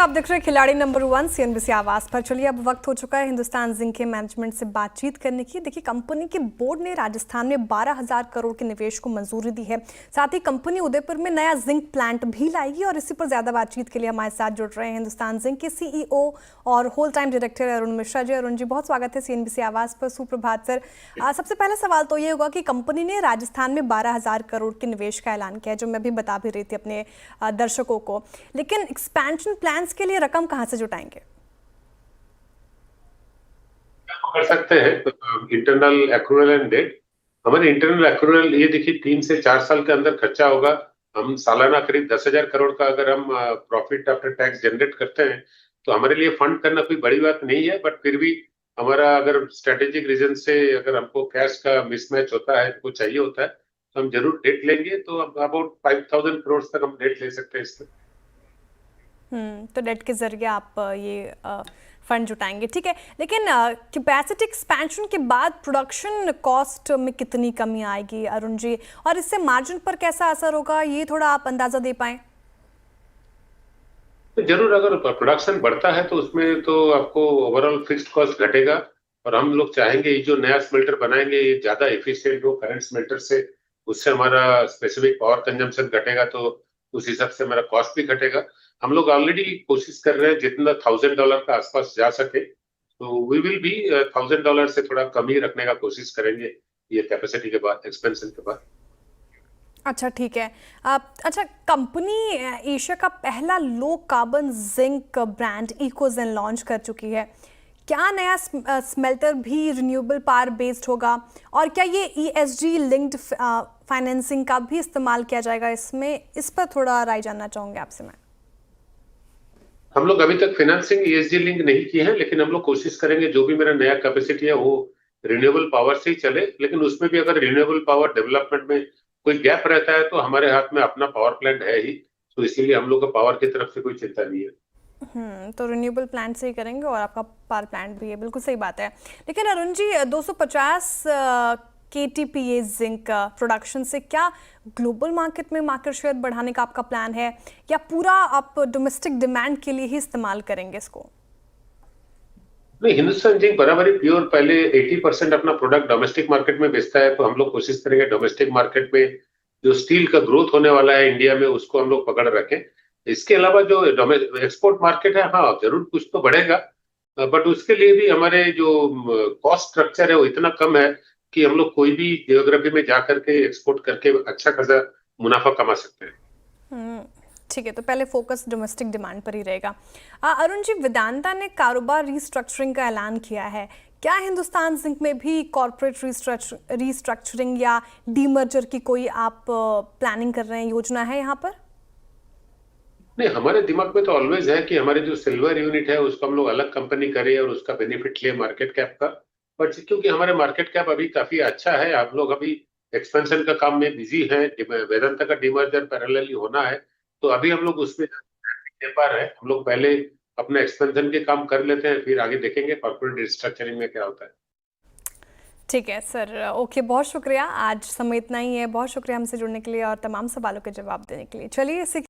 आप देख रहे हैं खिलाड़ी नंबर 1 सीएनबीसी आवाज पर। चलिए अब वक्त हो चुका है हिंदुस्तान जिंक के मैनेजमेंट से बातचीत करने की। देखिए, कंपनी के बोर्ड ने राजस्थान में 12,000 करोड़ के निवेश को मंजूरी दी है। साथ ही कंपनी उदयपुर में नया जिंक प्लांट भी लाएगी और इसी पर ज्यादा बातचीत के लिए हमारे साथ जुड़ रहे हैं हिंदुस्तान जिंक के सीईओ और whole time director Arun Mishra ji. Arun ji, बहुत स्वागत है सीएनबीसी आवाज पर। सुप्रभात सर। सबसे पहला सवाल तो ये होगा कि कंपनी ने राजस्थान में 12,000 करोड़ के निवेश का ऐलान किया है, जो मैं भी बता भी रही थी अपने दर्शकों को, लेकिन एक्सपेंशन प्लान्स के लिए रकम कहां से जुटाएंगे? कर सकते हैं इंटरनल एक्रूवल एंड डेट। हमारे इंटरनल एक्रूवल ये देखिए 3 से 4 साल के अंदर खर्चा होगा। हम सालाना करीब 10,000 करोड़ का अगर हम प्रॉफिट आफ्टर टैक्स जनरेट करते हैं तो हमारे लिए फंड करना कोई बड़ी बात नहीं है। बट फिर भी हमारा अगर स्ट्रेटेजिक रीजन से अगर हमको कैश का मिसमैच होता है, कुछ चाहिए होता है, तो हम जरूर डेट लेंगे। तो अबाउट 5,000 करोड़ तक हम डेट ले सकते हैं इसमें। तो डेट के जरिए आप ये फंड जुटाएंगे, ठीक है। लेकिन कैपेसिटी एक्सपेंशन के बाद प्रोडक्शन कॉस्ट में कितनी कमी आएगी अरुण जी, और इससे मार्जिन पर कैसा असर होगा, ये थोड़ा आप अंदाजा दे पाएं? तो जरूर अगर प्रोडक्शन बढ़ता है तो उसमें तो आपको ओवरऑल फिक्स्ड कॉस्ट घटेगा। और हम लोग चाहेंगे ये जो नया स्मेल्टर बनाएंगे ये ज्यादा एफिशिएंट हो करंट स्मेल्टर से। उससे हमारा स्पेसिफिक पावर कंजम्पशन घटेगा, तो उस हिसाब से हमारा कॉस्ट भी घटेगा। हम लोग ऑलरेडी कोशिश कर रहे हैं जितना $1,000 का आसपास जा सके, तो वी विल भी $1,000 से थोड़ा कम ही रखने का कोशिश करेंगे ये कैपेसिटी के बाद, एक्सपेंशन के बाद। अच्छा, ठीक है। अच्छा, कंपनी एशिया का पहला low carbon zinc brand EcoZen launch कर चुकी है। क्या नया स्मेल्टर भी रिन्यूएबल पावर बेस्ड होगा, और क्या ये ईएसजी लिंक्ड फाइनेंसिंग का भी इस्तेमाल किया जाएगा इसमें? इस पर थोड़ा राय जानना चाहूंगी आपसे मैं। हम लोग अभी तक फाइनेंसिंग ईएसजी लिंक नहीं किए हैं, लेकिन हम लोग कोशिश करेंगे जो भी मेरा नया कैपेसिटी है वो रिन्यूएबल पावर से ही चले। लेकिन उसमें भी अगर रिन्यूएबल पावर डेवलपमेंट में कोई गैप रहता है तो हमारे हाथ में अपना पावर प्लांट है ही, तो इसीलिए हम लोग को पावर की तरफ से कोई चिंता नहीं है। तो रिन्यूएबल प्लांट से ही करेंगे और आपका पावर प्लांट भी है, बिल्कुल सही बात है। लेकिन अरुण जी, 250 केटीपीए जिंक प्रोडक्शन से क्या ग्लोबल मार्केट में मार्केट शेयर बढ़ाने का आपका प्लान है, या पूरा आप डोमेस्टिक डिमांड के लिए ही इस्तेमाल करेंगे इसको? नहीं, हिंदुस्तान जिंक बराबर ही प्योर पहले 80% अपना प्रोडक्ट डोमेस्टिक मार्केट में बेचता है, तो हम लोग कोशिश करेंगे डोमेस्टिक मार्केट में जो स्टील का ग्रोथ होने वाला है इंडिया में उसको हम लोग पकड़ रखें। इसके अलावा जो एक्सपोर्ट मार्केट है, हाँ जरूर कुछ तो बढ़ेगा। बट उसके लिए भी हमारे जो कॉस्ट स्ट्रक्चर है वो इतना कम है कि हम लोग कोई भी जियोग्राफी में जा करके एक्सपोर्ट करके अच्छा खासा मुनाफा कमा सकते हैं। ठीक है, तो पहले फोकस डोमेस्टिक डिमांड पर ही रहेगा। अरुण जी, वेदांता ने कारोबार रीस्ट्रक्चरिंग का ऐलान किया है। क्या हिंदुस्तान जिंक में भी कॉर्पोरेट रीस्ट्रक्चरिंग या डीमर्जर की कोई आप प्लानिंग कर रहे हैं, योजना है यहाँ पर? नहीं, हमारे दिमाग में तो ऑलवेज है कि हमारे जो सिल्वर यूनिट है उसको हम लोग अलग कंपनी करें और उसका बेनिफिट ले मार्केट कैप का। बट क्योंकि हमारे मार्केट कैप अभी काफी अच्छा है, हम लोग अभी एक्सपेंशन का काम में बिजी हैं, वेदांता का डीमर्जर पैरेलली होना है, तो अभी हम लोग उसमें दे पा रहे हैं। हम लोग पहले अपने एक्सपेंशन के काम कर लेते हैं, फिर आगे देखेंगे कॉर्पोरेट रिस्ट्रक्चरिंग में क्या होता है। ठीक है सर, ओके, बहुत शुक्रिया। आज समय इतना ही है। बहुत शुक्रिया हमसे जुड़ने के लिए और तमाम सवालों के जवाब देने के लिए। चलिए इसी